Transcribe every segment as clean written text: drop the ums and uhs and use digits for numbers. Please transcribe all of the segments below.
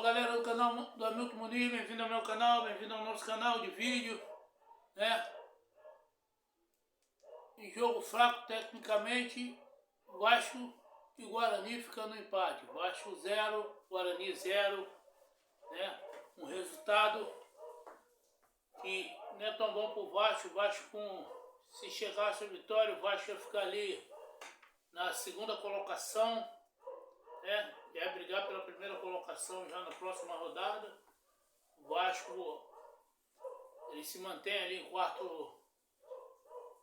galera do canal do Hamilton Muniz, bem-vindo ao meu canal, bem-vindo ao nosso canal de vídeo, né? Em jogo fraco tecnicamente, Vasco e Guarani ficando no empate. Vasco 0, Guarani 0, né? Um resultado que não é tão bom para o Vasco. O Vasco, se chegasse a vitória, o Vasco ia ficar ali na segunda colocação, né? Ia brigar pela primeira colocação já na próxima rodada. O Vasco, ele se mantém ali em quarto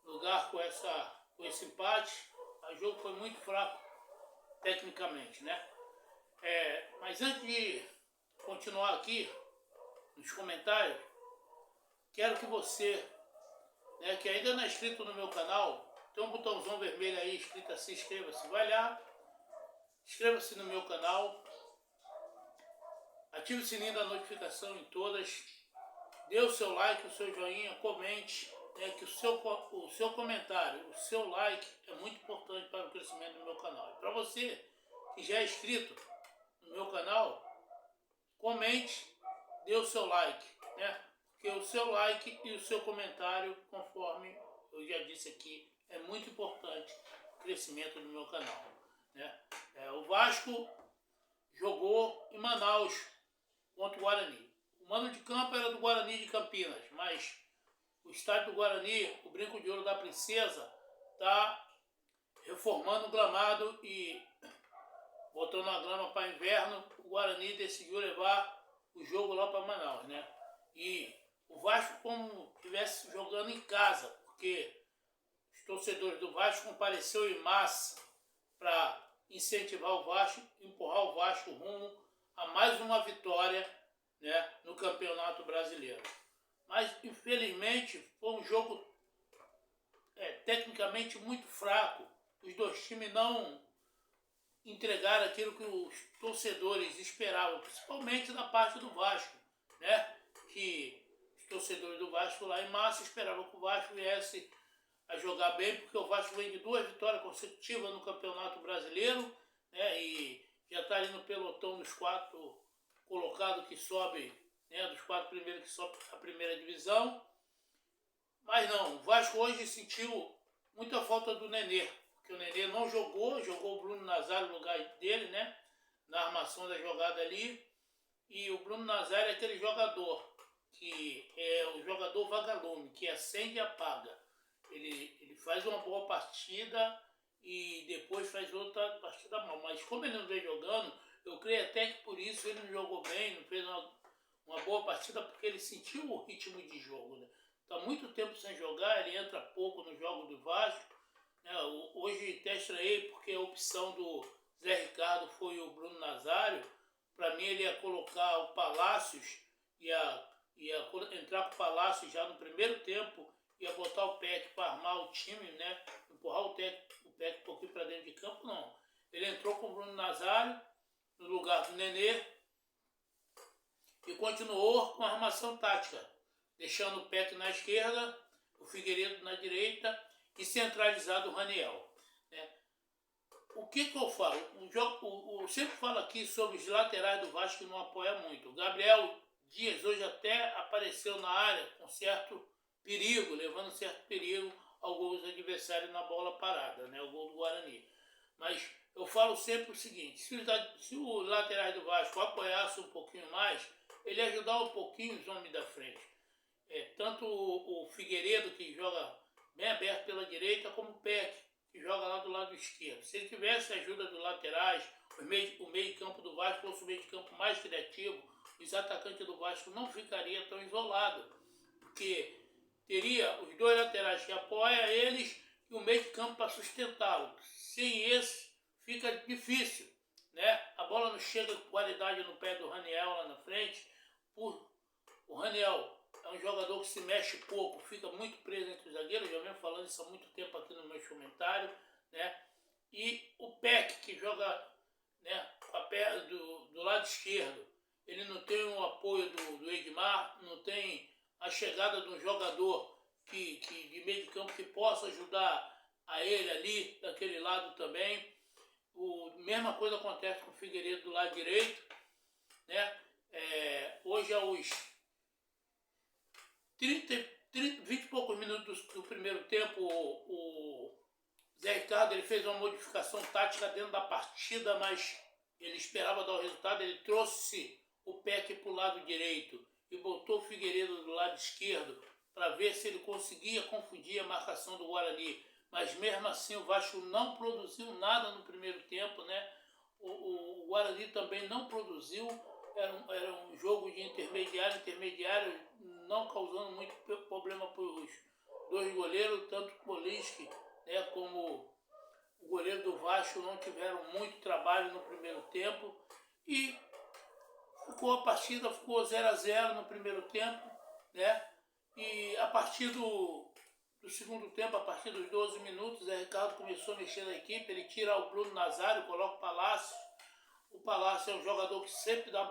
lugar com esse empate. O jogo foi muito fraco tecnicamente, né? Mas antes de continuar aqui nos comentários, quero que você, né, que ainda não é inscrito no meu canal, tem um botãozão vermelho aí escrito assim, inscreva-se, vai lá, inscreva-se no meu canal, ative o sininho da notificação em todas, dê o seu like, o seu joinha, comente, né, que o seu comentário, o seu like é muito importante para o crescimento do meu canal. E para você que já é inscrito no meu canal, comente, dê o seu like, né? Porque o seu like e o seu comentário, conforme eu já disse aqui, é muito importante o crescimento do meu canal, né? O Vasco jogou em Manaus contra o Guarani. O mando de campo era do Guarani de Campinas, mas o estádio do Guarani, o Brinco de Ouro da Princesa, está reformando o gramado e botando a grama para inverno. O Guarani decidiu levar o jogo lá para Manaus, né? E o Vasco como estivesse jogando em casa, porque os torcedores do Vasco compareceram em massa para incentivar o Vasco, empurrar o Vasco rumo a mais uma vitória, né, no Campeonato Brasileiro. Mas infelizmente foi um jogo tecnicamente muito fraco. Os dois times não entregaram aquilo que os torcedores esperavam, principalmente da parte do Vasco, né? Que os torcedores do Vasco lá em massa esperavam que o Vasco viesse a jogar bem, porque o Vasco vem de 2 vitórias consecutivas no Campeonato Brasileiro, né? E já está ali no pelotão dos 4 colocados que sobem, né? Dos 4 primeiros que sobem a primeira divisão. Mas não, o Vasco hoje sentiu muita falta do Nenê, porque o Nenê não jogou o Bruno Nazário no lugar dele, né? Na armação da jogada ali. E o Bruno Nazário é aquele jogador que é o jogador vagalume, que acende e apaga. Ele faz uma boa partida e depois faz outra partida mal. Mas como ele não vem jogando, eu creio até que por isso ele não jogou bem, não fez uma boa partida, porque ele sentiu o ritmo de jogo, né? Está muito tempo sem jogar, ele entra pouco no jogo do Vasco, né? Hoje até estranhei porque a opção do Zé Ricardo foi o Bruno Nazário. Para mim ele ia colocar o Palácios, ia entrar com o Palácios já no primeiro tempo, ia botar o Peck para armar o time, né? Empurrar o Peck um pouquinho para dentro de campo, não. Ele entrou com o Bruno Nazário no lugar do Nenê e continuou com a armação tática, deixando o Peck na esquerda, o Figueiredo na direita e centralizado o Raniel, né? O que eu falo? Eu sempre falo aqui sobre os laterais do Vasco que não apoia muito. O Gabriel Dias hoje até apareceu na área com certo perigo, levando certo perigo ao gol dos adversários na bola parada, né? O gol do Guarani. Mas eu falo sempre o seguinte, se os laterais do Vasco apoiassem um pouquinho mais, ele ia ajudar um pouquinho os homens da frente. Tanto o Figueiredo, que joga bem aberto pela direita, como o Peck, que joga lá do lado esquerdo. Se ele tivesse a ajuda dos laterais, o meio campo do Vasco fosse o meio de campo mais criativo, os atacantes do Vasco não ficariam tão isolados, porque teria os 2 laterais que apoiam eles e o meio de campo para sustentá-lo. Sem esse, fica difícil, né? A bola não chega com qualidade no pé do Raniel lá na frente. O Raniel é um jogador que se mexe pouco, fica muito preso entre os zagueiros, já venho falando isso há muito tempo aqui no meu comentário, né? E o Peck, que joga, né, com a perna do lado esquerdo, ele não tem o apoio do Edmar, não tem a chegada de um jogador de meio de campo que possa ajudar a ele ali, daquele lado também. Mesma coisa acontece com o Figueiredo do lado direito, né? hoje aos 20 e poucos minutos do primeiro tempo, o Zé Ricardo ele fez uma modificação tática dentro da partida, mas ele esperava dar o resultado, ele trouxe o Peck para o lado direito e botou o Figueiredo do lado esquerdo para ver se ele conseguia confundir a marcação do Guarani. Mas mesmo assim o Vasco não produziu nada no primeiro tempo, né? O Guarani também não produziu, era um jogo de intermediário, não causando muito problema para os dois goleiros, tanto o Kolinski, né, como o goleiro do Vasco não tiveram muito trabalho no primeiro tempo e a partida ficou 0-0 no primeiro tempo, né? E a partir do segundo tempo, a partir dos 12 minutos, o Ricardo começou a mexer na equipe, ele tira o Bruno Nazário, coloca o Palácio. O Palácio é um jogador que sempre dá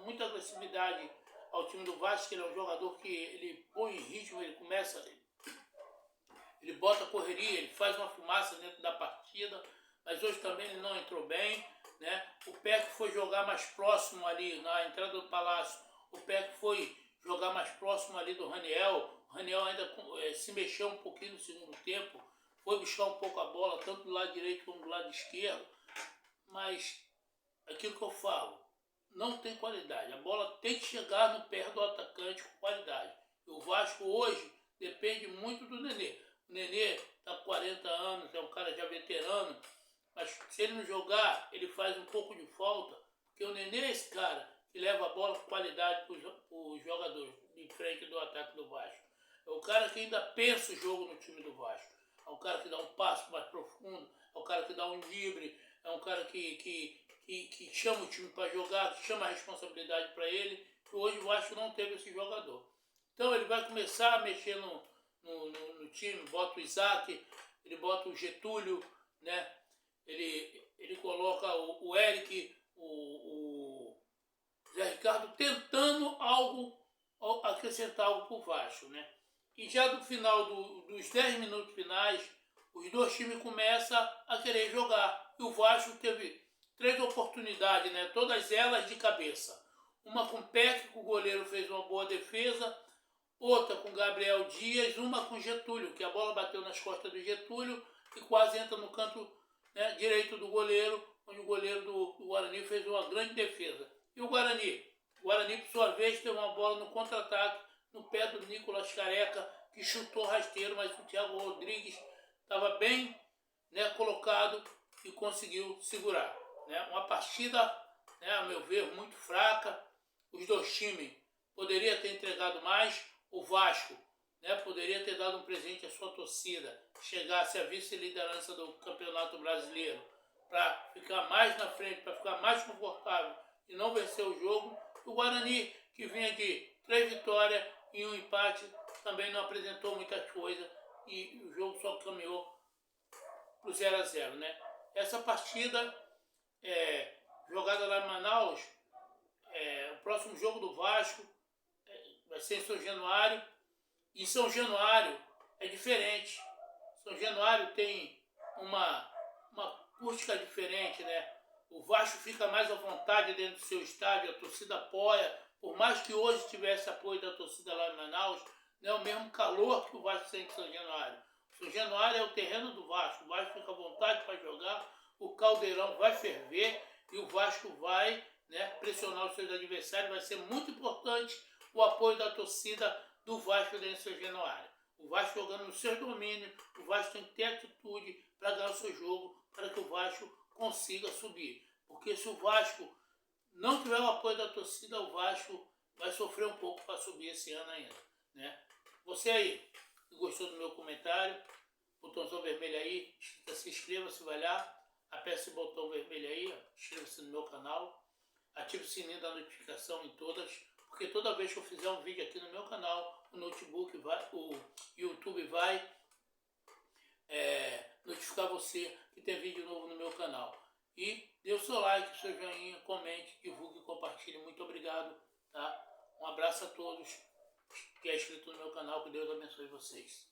muita agressividade ao time do Vasco, ele é um jogador que ele põe em ritmo, ele bota a correria, ele faz uma fumaça dentro da partida, mas hoje também ele não entrou bem, né? O Peck foi jogar mais próximo ali, na entrada do Palácio, o Peck foi jogar mais próximo ali do Raniel. O Raniel ainda se mexeu um pouquinho no segundo tempo, foi buscar um pouco a bola, tanto do lado direito como do lado esquerdo, mas aquilo que eu falo, não tem qualidade. A bola tem que chegar no pé do atacante com qualidade. E o Vasco hoje depende muito do Nenê. O Nenê está com 40 anos, é um cara já veterano, mas se ele não jogar, ele faz um pouco de falta, porque o Nenê é esse cara que leva a bola com qualidade para os jogadores de frente do ataque do Vasco. É o cara que ainda pensa o jogo no time do Vasco. É o cara que dá um passo mais profundo, é o cara que dá um drible, é um cara que chama o time para jogar, que chama a responsabilidade para ele, que hoje o Vasco não teve esse jogador. Então ele vai começar a mexer no time, bota o Isaac, ele bota o Getúlio, né? Ele coloca o Eric, o Zé Ricardo tentando acrescentar algo para o Vasco, né? E já no final dos 10 minutos finais, os dois times começam a querer jogar. E o Vasco teve 3 oportunidades, né? Todas elas de cabeça. Uma com o Peck, que o goleiro fez uma boa defesa, outra com Gabriel Dias, uma com Getúlio, que a bola bateu nas costas do Getúlio e quase entra no canto, né, direito do goleiro, onde o goleiro do Guarani fez uma grande defesa. E o Guarani, por sua vez, teve uma bola no contra-ataque, no pé do Nicolas Careca, que chutou rasteiro, mas o Thiago Rodrigues estava bem, né, colocado e conseguiu segurar. Né? Uma partida, né, a meu ver, muito fraca. Os dois times poderiam ter entregado mais. O Vasco, né, poderia ter dado um presente à sua torcida, chegasse à vice-liderança do Campeonato Brasileiro, para ficar mais na frente, para ficar mais confortável e não vencer o jogo. O Guarani, que vinha de 3 vitórias e 1 empate, também não apresentou muita coisa e o jogo só caminhou para o 0-0, né? Essa partida jogada lá em Manaus, o próximo jogo do Vasco vai ser em São Januário. E São Januário é diferente. São Januário tem uma acústica diferente, né? O Vasco fica mais à vontade dentro do seu estádio, a torcida apoia. Por mais que hoje tivesse apoio da torcida lá em Manaus, não é o mesmo calor que o Vasco sente em São Januário. São Januário é o terreno do Vasco. O Vasco fica à vontade para jogar, o caldeirão vai ferver e o Vasco vai, né, pressionar os seus adversários. Vai ser muito importante o apoio da torcida do Vasco dentro de São Januário. O Vasco jogando no seu domínio, o Vasco tem que ter atitude para ganhar o seu jogo, para que o Vasco consiga subir. Porque se o Vasco não tiver o apoio da torcida, o Vasco vai sofrer um pouco para subir esse ano ainda, né? Você aí, que gostou do meu comentário, botãozão vermelho aí, se inscreva-se, vai lá, aperte esse botão vermelho aí, inscreva-se no meu canal, ative o sininho da notificação em todas, porque toda vez que eu fizer um vídeo aqui no meu canal, o notebook vai, o YouTube vai notificar você que tem vídeo novo no meu canal. E dê o seu like, seu joinha, comente, divulgue e compartilhe. Muito obrigado, tá? Um abraço a todos que é inscrito no meu canal, que Deus abençoe vocês.